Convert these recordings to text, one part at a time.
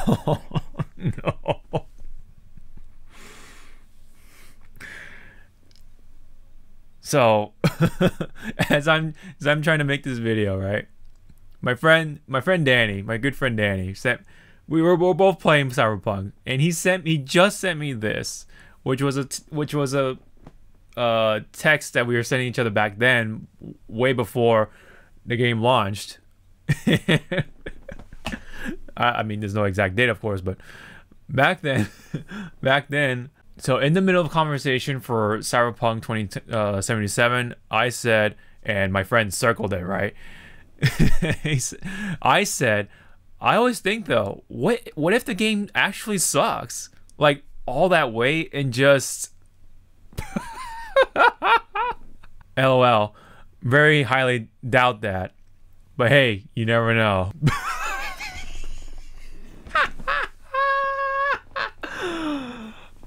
Oh, no. So, as I'm trying to make this video, right? My friend Danny, my good friend Danny, sent. We were both playing Cyberpunk, and he just sent me this, which was a text that we were sending each other back then, way before the game launched. I mean, there's no exact date, of course, but back then, back then. So in the middle of conversation for Cyberpunk 2077, I said, and my friend circled it, right? I said, I always think though, what if the game actually sucks? Like all that weight and just LOL. Very highly doubt that. But hey, you never know.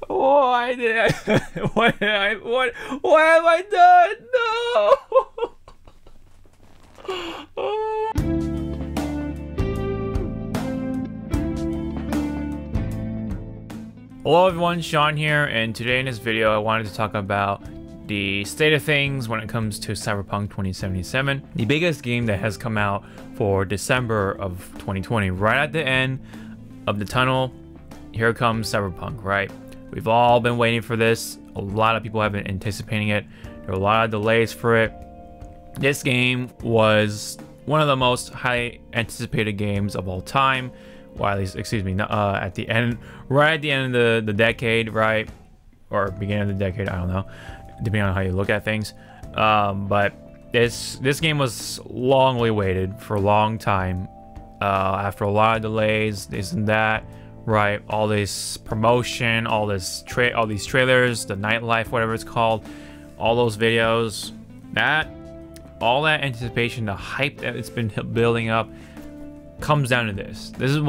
Why did I what have I done? No. Hello everyone, Sean here, and today in this video I wanted to talk about the state of things when it comes to Cyberpunk 2077, the biggest game that has come out for December of 2020. Right at the end of the tunnel, here comes Cyberpunk, right? We've all been waiting for this. A lot of people have been anticipating it. There are a lot of delays for it. This game was one of the most highly anticipated games of all time. Well, at least, excuse me, at the end, right at the end of the decade, right? Or beginning of the decade, I don't know, depending on how you look at things. But this game was longly waited for a long time. After a lot of delays, this and that, right? All this promotion, all these trailers, the nightlife, whatever it's called, all those videos, all that anticipation, the hype that it's been building up, comes down to this. This is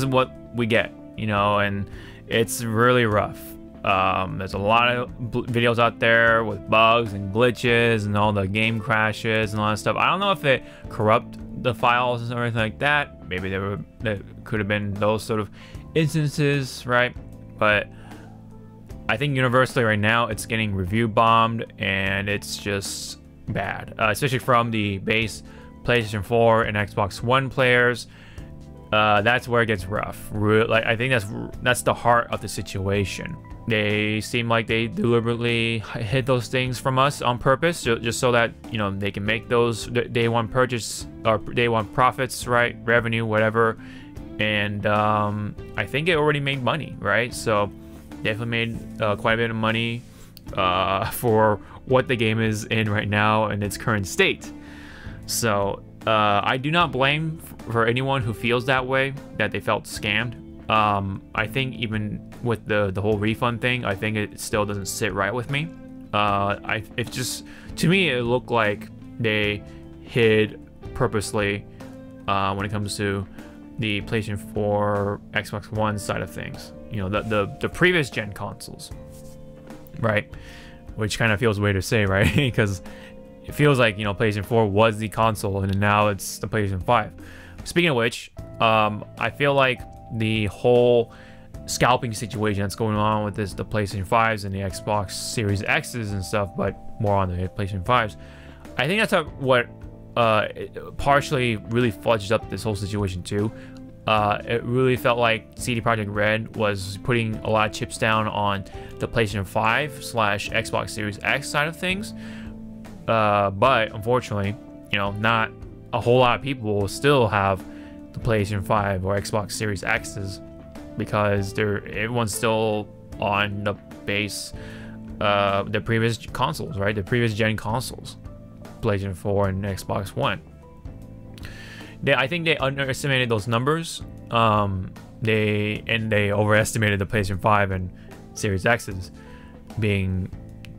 what we get, you know, and it's really rough. There's a lot of videos out there with bugs and glitches and all the game crashes and all that stuff. I don't know if they corrupt the files or anything like that. Maybe there could have been those sort of instances, right? But I think universally right now it's getting review bombed, and it's just bad, especially from the base PlayStation 4 and Xbox One players. That's where it gets rough. Like, I think that's the heart of the situation. They seem like they deliberately hid those things from us on purpose, just so that, you know, they can make those day one purchase or day one profits, right? Revenue, whatever. And I think it already made money, right? So definitely made quite a bit of money for what the game is in right now in its current state. So I do not blame for anyone who feels that way, that they felt scammed. I think even with the whole refund thing, I think it still doesn't sit right with me. It's just, to me, it looked like they hid purposely when it comes to the PlayStation 4, Xbox One side of things. You know, the previous gen consoles, right? Which kind of feels weird to say, right? Because it feels like, you know, PlayStation 4 was the console, and now it's the PlayStation 5. Speaking of which, I feel like the whole scalping situation that's going on with the PlayStation 5s and the Xbox Series X's and stuff, but more on the PlayStation 5s, I think that's what partially really fudged up this whole situation too. It really felt like CD Projekt Red was putting a lot of chips down on the PlayStation 5 / Xbox Series X side of things. But unfortunately, you know, not a whole lot of people will still have the PlayStation 5 or Xbox Series X's, because everyone's still on the base, the previous consoles, right? The previous gen consoles, PlayStation 4 and Xbox One. I think they underestimated those numbers. They overestimated the PlayStation 5 and Series X's being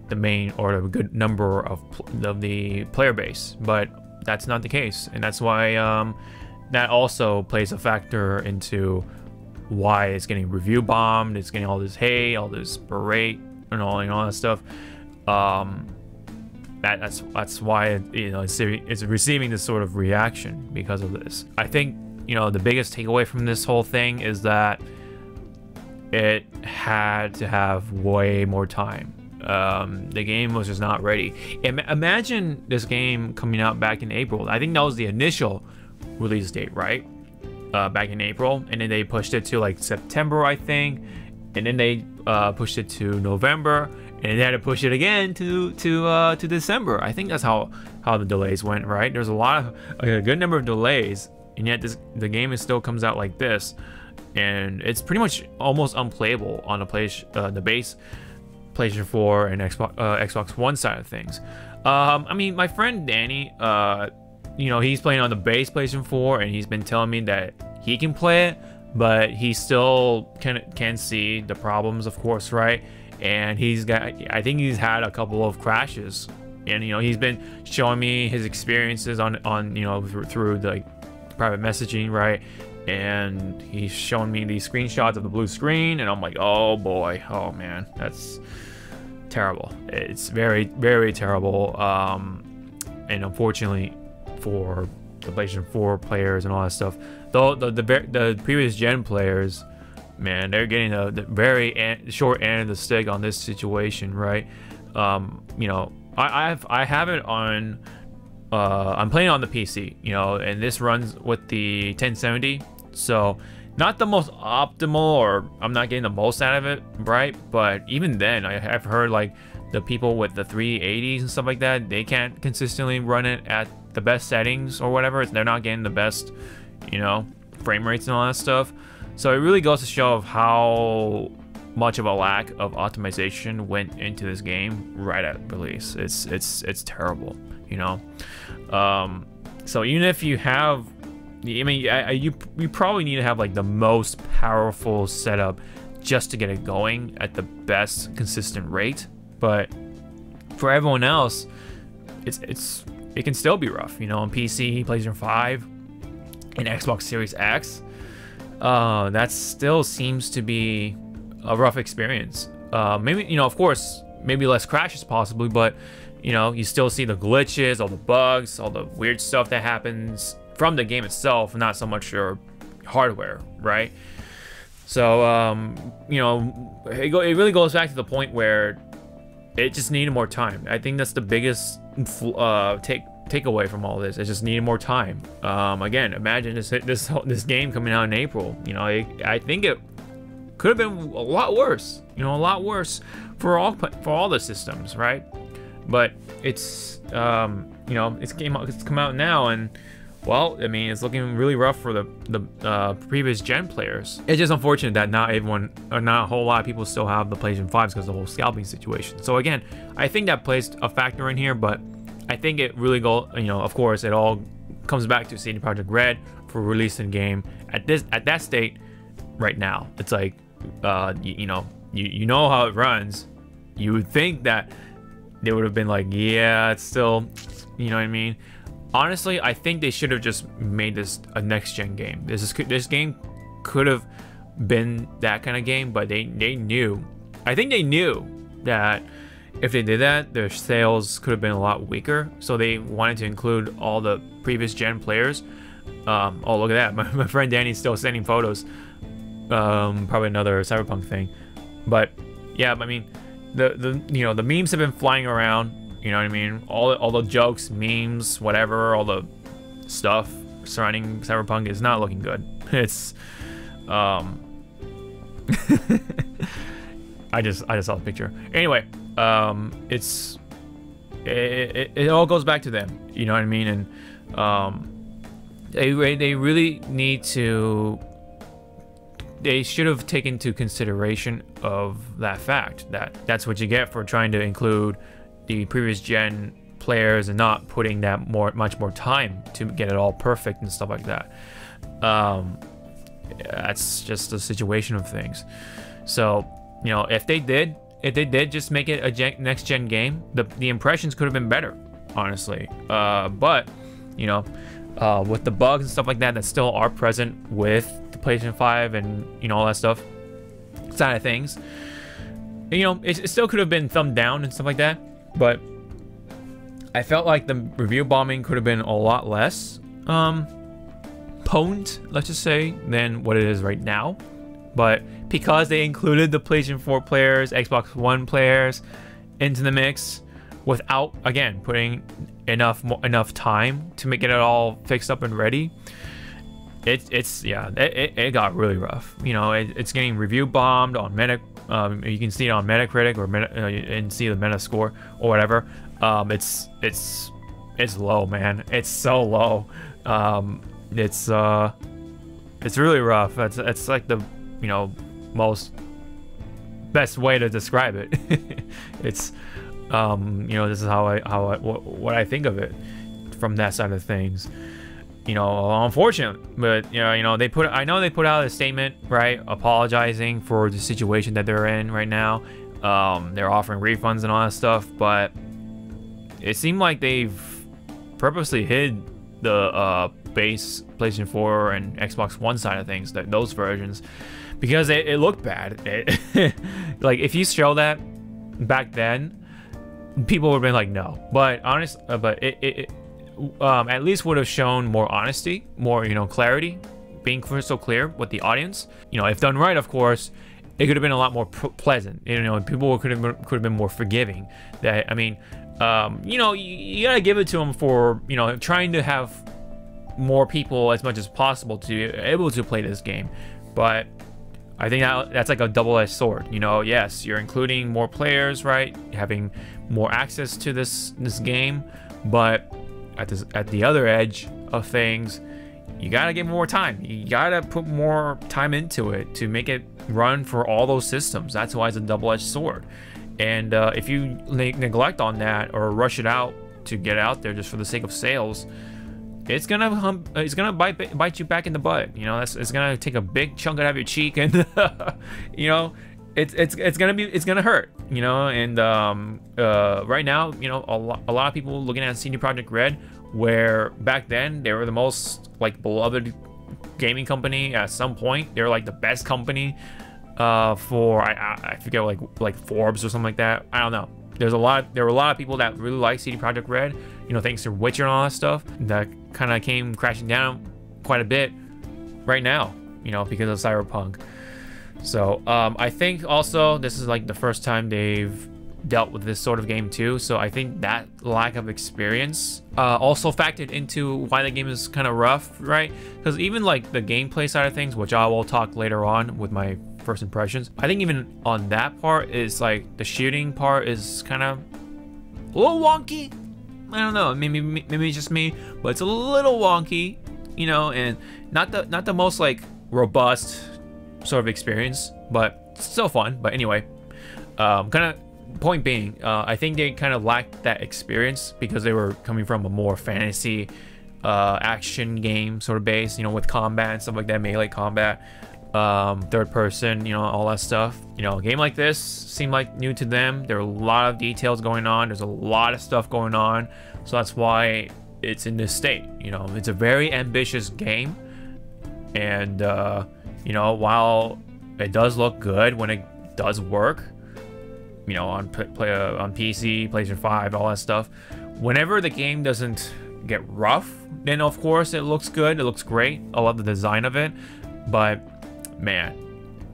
the main or a good number of the player base, but that's not the case, and that's why that also plays a factor into why it's getting review bombed. It's getting all this hate, all this berate, and all that stuff. That's why it's receiving this sort of reaction because of this. I think you know, the biggest takeaway from this whole thing is that it had to have way more time. The game was just not ready. Imagine this game coming out back in April. I think that was the initial release date, right? Back in April, and then they pushed it to like September, I think, and then they pushed it to November, and then they had to push it again to December. I think that's how the delays went, right? There's a good number of delays, and yet the game still comes out like this, and it's pretty much almost unplayable on the base PlayStation 4 and Xbox One side of things. I mean, my friend Danny, you know, he's playing on the base PlayStation 4, and he's been telling me that he can play it, but he still can see the problems, of course, right? And I think he's had a couple of crashes, and you know, he's been showing me his experiences on you know, through the like, private messaging, right? And he's showing me these screenshots of the blue screen, and I'm like, oh boy, oh man, that's terrible. It's very, very terrible. And unfortunately for the PlayStation 4 players and all that stuff, though the previous gen players, man, they're getting the very short end of the stick on this situation, right? You know, I have it on. I'm playing on the PC, you know, and this runs with the 1070, so not the most optimal, or I'm not getting the most out of it, right? But even then, I've heard like the people with the 380s and stuff like that, they can't consistently run it at the best settings or whatever. They're not getting the best, you know, frame rates and all that stuff. So it really goes to show of how much of a lack of optimization went into this game right at release. It's terrible, you know. So even if you have, I mean, you probably need to have like the most powerful setup just to get it going at the best consistent rate. But for everyone else, it can still be rough, you know. On PC, PlayStation 5, and Xbox Series X, that still seems to be a rough experience. Maybe, you know, of course, maybe less crashes possibly, but you know, you still see the glitches, all the bugs, all the weird stuff that happens from the game itself, not so much your hardware, right? So, you know, it really goes back to the point where it just needed more time. I think that's the biggest takeaway from all this. It just needed more time. Again, imagine this game coming out in April. You know, I think it could have been a lot worse. You know, a lot worse for all the systems, right? But it's you know, it's come out now, and well, I mean, it's looking really rough for the previous gen players. It's just unfortunate that not everyone, or not a whole lot of people, still have the PlayStation 5s because of the whole scalping situation. So again, I think that plays a factor in here, but I think it really you know, of course, it all comes back to CD Projekt Red for releasing the game at that state right now. It's like, you know how it runs. You would think that they would have been like, yeah, it's still, you know what I mean? Honestly, I think they should have just made this a next-gen game. This game could have been that kind of game, but they knew. I think they knew that if they did that, their sales could have been a lot weaker. So they wanted to include all the previous gen players. Oh, look at that. My friend Danny's still sending photos. Probably another Cyberpunk thing. But yeah, I mean, you know, the memes have been flying around. You know what I mean? All the jokes, memes, whatever, all the stuff surrounding Cyberpunk is not looking good. It's I just saw the picture. Anyway, it all goes back to them. You know what I mean? And they really need to. They should have taken into consideration of that fact that that's what you get for trying to include the previous gen players and not putting that much more time to get it all perfect and stuff like that. That's just the situation of things. So, you know, if they did just make it a next gen game, the impressions could have been better, honestly. But you know, with the bugs and stuff like that still are present with the PlayStation 5 and, you know, all that stuff side of things, you know, it still could have been thumbed down and stuff like that. But I felt like the review bombing could have been a lot less potent, let's just say, than what it is right now. But because they included the PlayStation 4 players, Xbox One players into the mix without, again, putting enough time to make it all fixed up and ready, it got really rough. You know, it's getting review bombed on you can see it on Metacritic or and see the Metascore or whatever. It's low, man. It's so low. It's really rough. It's like the, you know, most best way to describe it. It's you know, this is what I think of it from that side of things. You know, unfortunate, but you know, I know they put out a statement, right, apologizing for the situation that they're in right now. They're offering refunds and all that stuff, but it seemed like they've purposely hid the base PlayStation 4 and Xbox One side of things, those versions, because it looked bad. Like, if you show that back then, people would have been like, no. But it at least would have shown more honesty, more, you know, clarity, being crystal clear with the audience. You know, if done right, of course, it could have been a lot more pleasant. You know, people could have been more forgiving. That, I mean, you know, you gotta give it to them for, you know, trying to have more people as much as possible to be able to play this game. But I think that's like a double-edged sword. You know, yes, you're including more players, right? Having more access to this game, but at the other edge of things, you gotta get more time. You gotta put more time into it to make it run for all those systems. That's why it's a double-edged sword. And if you neglect on that or rush it out to get out there just for the sake of sales, it's gonna bite you back in the butt. You know, it's gonna take a big chunk out of your cheek, and you know, it's gonna hurt. You know, and right now, you know, a lot of people looking at CD Projekt Red, where back then they were the most like beloved gaming company. At some point, they were like the best company for I forget, like Forbes or something like that. I don't know. There were a lot of people that really like CD Projekt Red, you know, thanks to Witcher and all that stuff, that kind of came crashing down quite a bit right now, you know, because of Cyberpunk. So I think also this is like the first time they've dealt with this sort of game too, so I think that lack of experience also factored into why the game is kind of rough, right? Because even like the gameplay side of things, which I will talk later on with my first impressions, I think even on that part is like the shooting part is kind of a little wonky. I don't know, maybe it's just me, but it's a little wonky, you know, and not the most like robust sort of experience, but still fun. But anyway, kind of point being, I think they kind of lacked that experience because they were coming from a more fantasy action game sort of base, you know, with combat and stuff like that, melee combat, third person, you know, all that stuff. You know, a game like this seemed like new to them. There are a lot of details going on. There's a lot of stuff going on, so that's why it's in this state. You know, it's a very ambitious game, and you know, while it does look good when it does work, you know, on PC, PlayStation 5, all that stuff, whenever the game doesn't get rough, then of course it looks good, it looks great. I love the design of it, but man,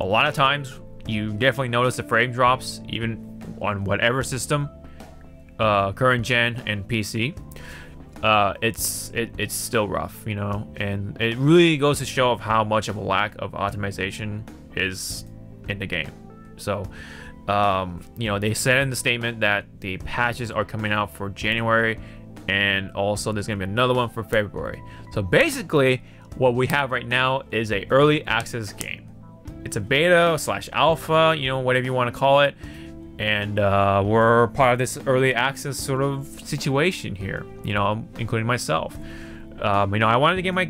a lot of times you definitely notice the frame drops, even on whatever system, current gen and PC. It's still rough, you know, and it really goes to show of how much of a lack of optimization is in the game. So you know, they said in the statement that the patches are coming out for January, and also there's gonna be another one for February. So basically what we have right now is a early access game. It's a beta / alpha, you know, whatever you want to call it, and we're part of this early access sort of situation here, you know, including myself. You know, I wanted to get my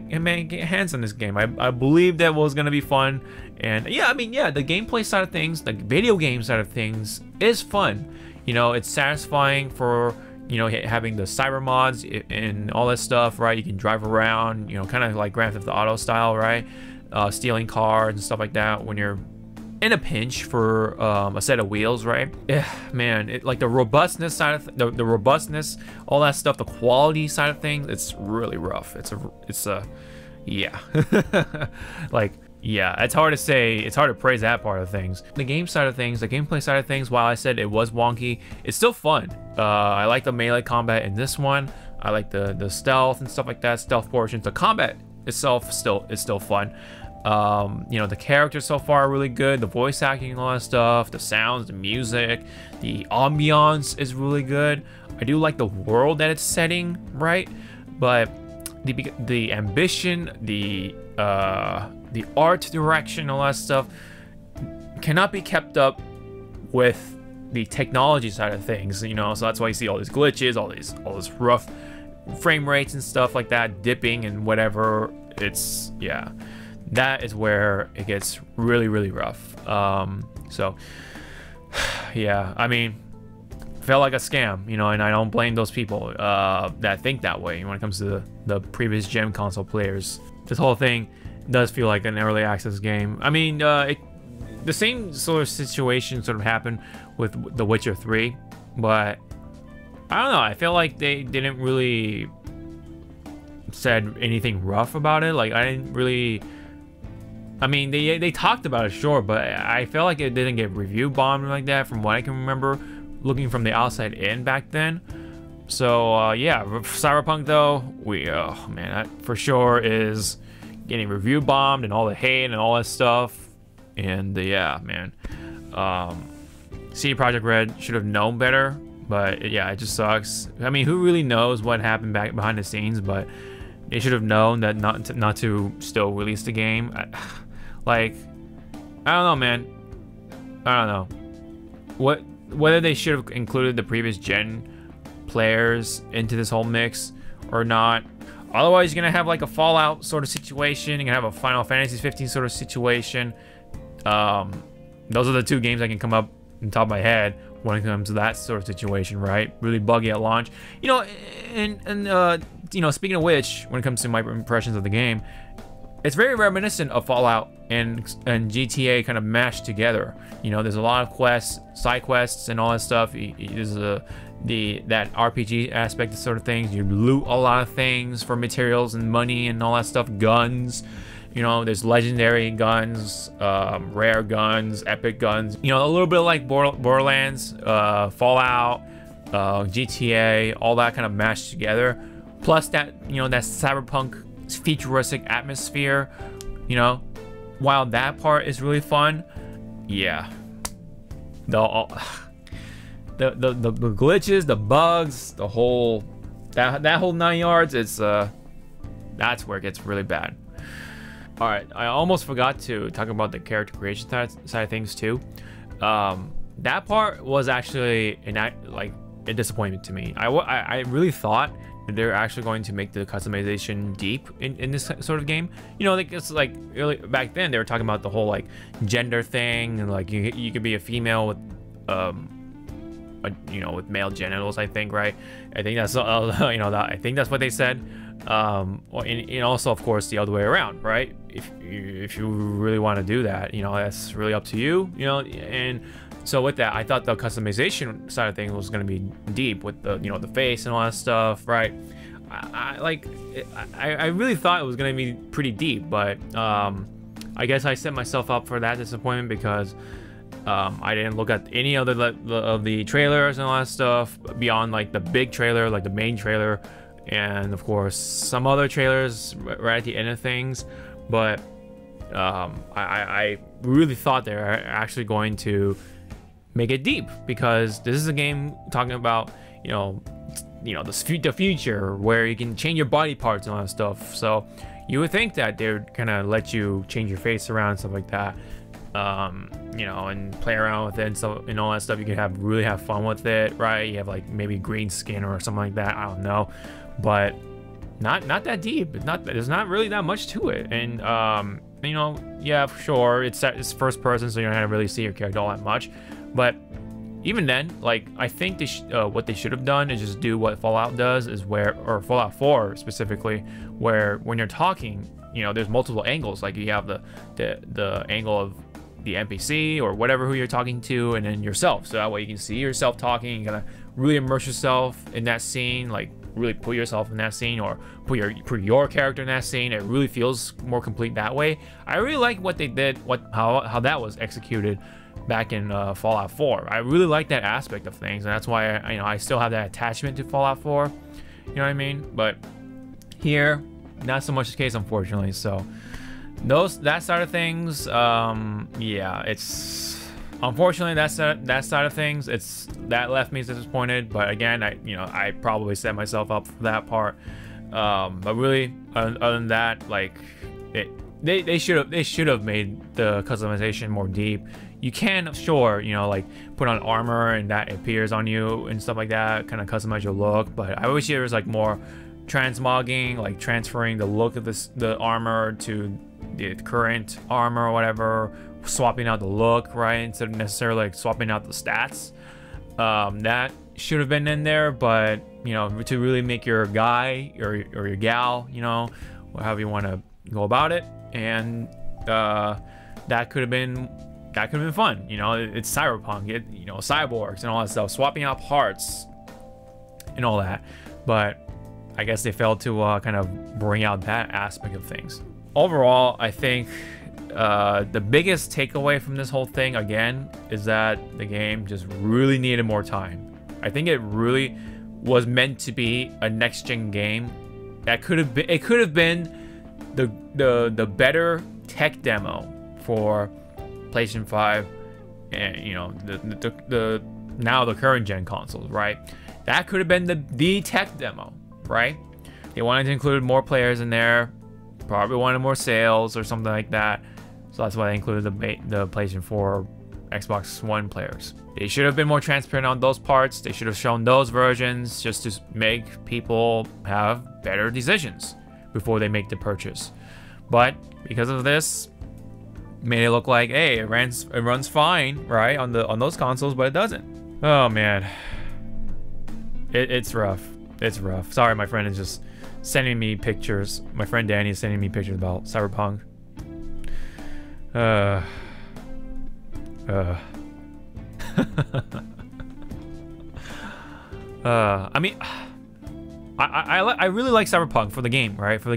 hands on this game. I believed that was gonna be fun, and yeah, I mean, yeah, the gameplay side of things, the video game side of things is fun. You know, it's satisfying for, you know, having the cyber mods and all that stuff, right? You can drive around, you know, kind of like Grand Theft Auto style, right? Stealing cars and stuff like that when you're in a pinch for a set of wheels, right? Yeah, man, like the robustness side of the robustness, all that stuff, the quality side of things, it's really rough. It's a yeah. Like, yeah, it's hard to say, it's hard to praise that part of things. The game side of things, the gameplay side of things, while I said it was wonky, it's still fun. I like the melee combat in this one. I like the stealth and stuff like that, stealth portions. The combat itself is still fun. You know, the characters so far are really good. The voice acting and all that stuff, the sounds, the music, the ambiance is really good. I do like the world that it's setting, right? But the ambition, the art direction, all that stuff cannot be kept up with the technology side of things, you know. So that's why you see all these glitches, all this rough frame rates and stuff like that, dipping and whatever. It's, yeah, that is where it gets really, really rough. So yeah, I mean, felt like a scam, you know, and I don't blame those people that think that way when it comes to the previous gen console players. This whole thing does feel like an early access game. I mean, the same sort of situation sort of happened with The Witcher 3, but I don't know, I feel like they didn't really said anything rough about it. Like, I didn't really, I mean, they talked about it, sure, but I felt like it didn't get review bombed like that from what I can remember looking from the outside in back then. So yeah, Cyberpunk though, oh man, that for sure is getting review bombed and all the hate and all that stuff. And yeah, man, CD Projekt Red should have known better, but yeah, it just sucks. I mean, who really knows what happened back behind the scenes? But they should have known that not to still release the game. Like, I don't know, man. I don't know whether they should have included the previous gen players into this whole mix or not. Otherwise, you're gonna have like a Fallout sort of situation. You're gonna have a Final Fantasy 15 sort of situation. Those are the two games that can come up on top of my head when it comes to that sort of situation, right? Really buggy at launch, you know. And you know, speaking of which, when it comes to my impressions of the game, it's very reminiscent of Fallout and GTA kind of mashed together. You know, there's a lot of quests, side quests, and all that stuff. There's that RPG aspect of sort of things. You loot a lot of things for materials and money and all that stuff. Guns, you know, there's legendary guns, rare guns, epic guns. You know, a little bit like Borderlands, Fallout, GTA, all that kind of mashed together. Plus that, you know, that cyberpunk futuristic atmosphere, you know. While that part is really fun, yeah, the glitches, the bugs, the whole that whole 9 yards, it's that's where it gets really bad. All right, I almost forgot to talk about the character creation side of things too. That part was actually a disappointment to me. I really thought they're actually going to make the customization deep in this sort of game. You know, like it's like early back then they were talking about the whole like gender thing, and like you could be a female with you know, with male genitals, I think, right? I think that's you know, I think that's what they said. And also, of course, the other way around, right? If you really want to do that, you know, that's really up to you, you know. And so with that, I thought the customization side of things was going to be deep with the, you know, the face and all that stuff, right? I really thought it was going to be pretty deep, but I guess I set myself up for that disappointment because I didn't look at any other of the trailers and all that stuff beyond like the big trailer, like the main trailer, and of course some other trailers right at the end of things. But I really thought they were actually going to make it deep, because this is a game talking about, you know, the future where you can change your body parts and all that stuff. So you would think that they would kind of let you change your face around and stuff like that, you know, and play around with it and so and all that stuff. You can really have fun with it, right? You have like maybe green skin or something like that. I don't know, but not that deep. There's not really that much to it. And you know, yeah, for sure, it's first person, so you don't really see your character all that much. But even then, like, I think what they should have done is just do what Fallout does, or Fallout 4 specifically, where when you're talking, you know, there's multiple angles. Like you have the angle of the NPC or whatever who you're talking to, and then yourself. So that way you can see yourself talking. You gotta really immerse yourself in that scene, like really put yourself in that scene or put your character in that scene. It really feels more complete that way. I really like what they did, how that was executed back in Fallout 4. I really like that aspect of things, and that's why I still have that attachment to Fallout 4. You know what I mean? But here, not so much the case, unfortunately. So that side of things, yeah, it's unfortunately that side of things. That left me disappointed. But again, I probably set myself up for that part. But really, other than that, like they should have made the customization more deep. You can, sure, like put on armor and that appears on you and stuff like that, kind of customize your look. But I wish there was like more transmogging, like transferring the look of the armor to the current armor or whatever, swapping out the look, right, instead of necessarily like swapping out the stats. That should have been in there, but to really make your guy or your gal, however you want to go about it, and that could have been fun. It's Cyberpunk, cyborgs and all that stuff, swapping out parts and all that. But I guess they failed to kind of bring out that aspect of things. Overall, I think the biggest takeaway from this whole thing, again, is that the game just really needed more time. I think it really was meant to be a next-gen game. It could have been the better tech demo for PlayStation 5 and the current gen consoles, right? That could have been the tech demo, right? They wanted to include more players in there, probably wanted more sales or something like that, so that's why they included the PlayStation 4, Xbox One players. They should have been more transparent on those parts. They should have shown those versions just to make people have better decisions before they make the purchase. But because of this, made it look like, hey, it runs fine, right, on those consoles, but it doesn't. Oh man, it's rough. It's rough. Sorry, my friend is just sending me pictures. My friend Danny is sending me pictures about Cyberpunk. I mean, I really like Cyberpunk for the game, right? For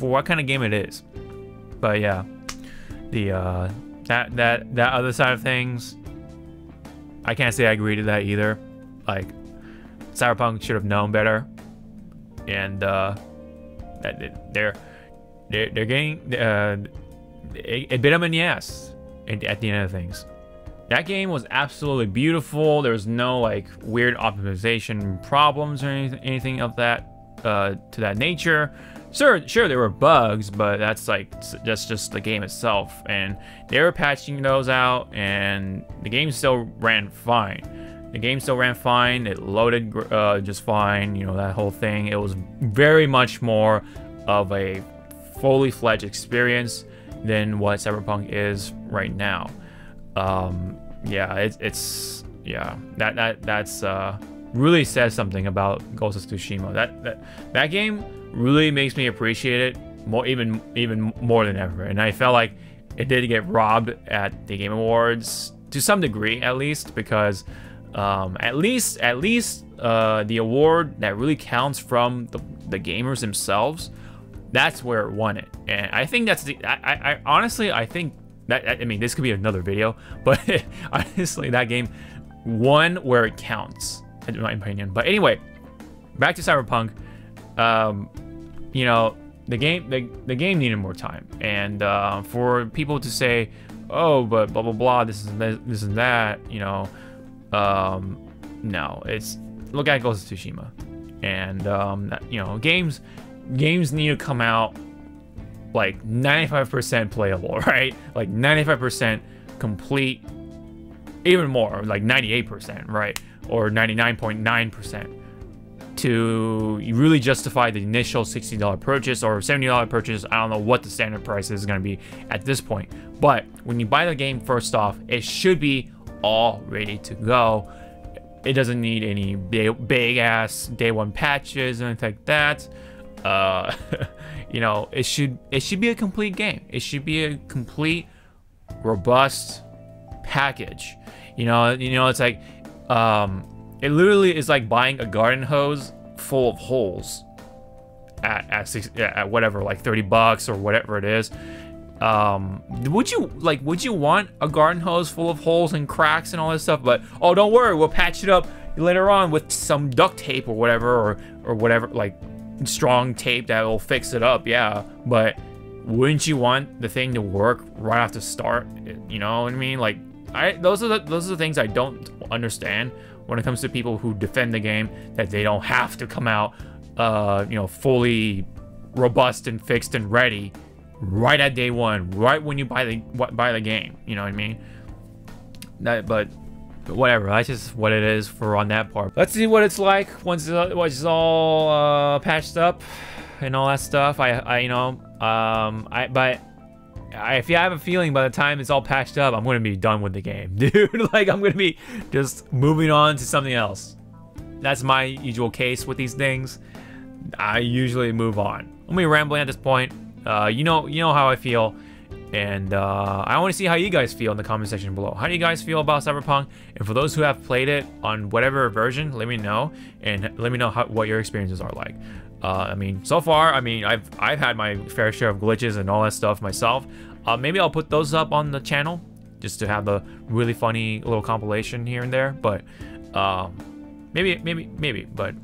what kind of game it is. But yeah, that other side of things, I can't say I agree to that either. Like, Cyberpunk should have known better, and that they're getting a bit of an yes at the end of things. That game was absolutely beautiful. There was no like weird optimization problems or anything of that to that nature. Sure, there were bugs, but that's just the game itself, and they were patching those out, and the game still ran fine. It loaded just fine. That whole thing. It was very much more of a fully fledged experience than what Cyberpunk is right now. Yeah, that's really says something about Ghost of Tsushima. That game really makes me appreciate it even more than ever. And I felt like it did get robbed at the Game Awards to some degree, at least, because at least the award that really counts from the gamers themselves, that's where it won it. And I think that's I honestly think that, I mean, this could be another video, but honestly, that game won where it counts, in my opinion. But anyway, back to Cyberpunk. The game needed more time, and for people to say, oh, but blah blah blah, this and that, no, it's look at Ghost of Tsushima, and games need to come out like 95% playable, right? Like 95% complete, even more, like 98%, right? Or 99.9% to really justify the initial $60 purchase or $70 purchase. I don't know what the standard price is going to be at this point. But when you buy the game, first off, it should be all ready to go. It doesn't need any big ass day one patches and anything like that. It should be a complete game. It should be a complete, robust package. It's like, it literally is like buying a garden hose full of holes at whatever, like $30 or whatever it is. Would you want a garden hose full of holes and cracks and all this stuff? But oh, don't worry, we'll patch it up later on with some duct tape or whatever, or whatever, like strong tape that will fix it up. Yeah, but wouldn't you want the thing to work right off the start? You know what I mean? Like, those are the things I don't understand when it comes to people who defend the game, that they don't have to come out you know, fully robust and fixed and ready right at day one, right when you buy the game. You know what I mean? But whatever, that's just what it is for on that part. Let's see what it's like once it's all patched up and all that stuff. If you have a feeling by the time it's all patched up, I'm gonna be done with the game, dude. Like, I'm gonna be just moving on to something else. That's my usual case with these things. I usually move on. I'm gonna be rambling at this point. You know how I feel, and I want to see how you guys feel in the comment section below. How do you guys feel about Cyberpunk? And for those who have played it on whatever version, let me know, and let me know what your experiences are like. I mean, so far, I mean, I've had my fair share of glitches and all that stuff myself. Maybe I'll put those up on the channel just to have the really funny little compilation here and there. But maybe. But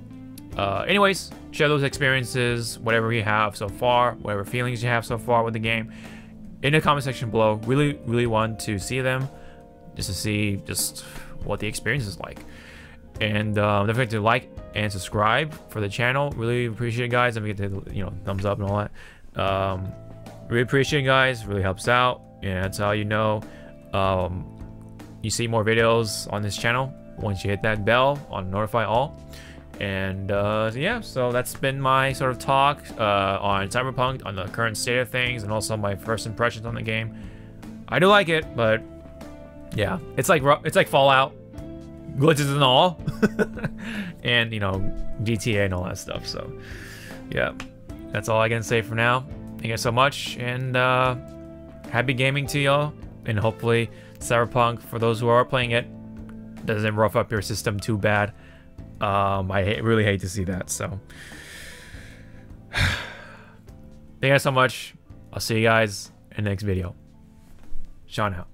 anyways, share those experiences, whatever you have so far, whatever feelings you have so far with the game, in the comment section below. Really want to see them, just to see just what the experience is like. And don't forget to like and subscribe for the channel. Really appreciate it, guys. Don't forget to, you know, thumbs up and all that. Really appreciate it, guys. Really helps out. And that's how you know you see more videos on this channel once you hit that bell on notify all. And yeah, so that's been my sort of talk on Cyberpunk, on the current state of things, and also my first impressions on the game. I do like it, but yeah, it's like Fallout, glitches and all, and you know, GTA and all that stuff. So yeah, that's all I can say for now. Thank you so much, and happy gaming to y'all, and hopefully Cyberpunk, for those who are playing it, doesn't rough up your system too bad. I really hate to see that. So thank you guys so much. I'll see you guys in the next video. Sean out.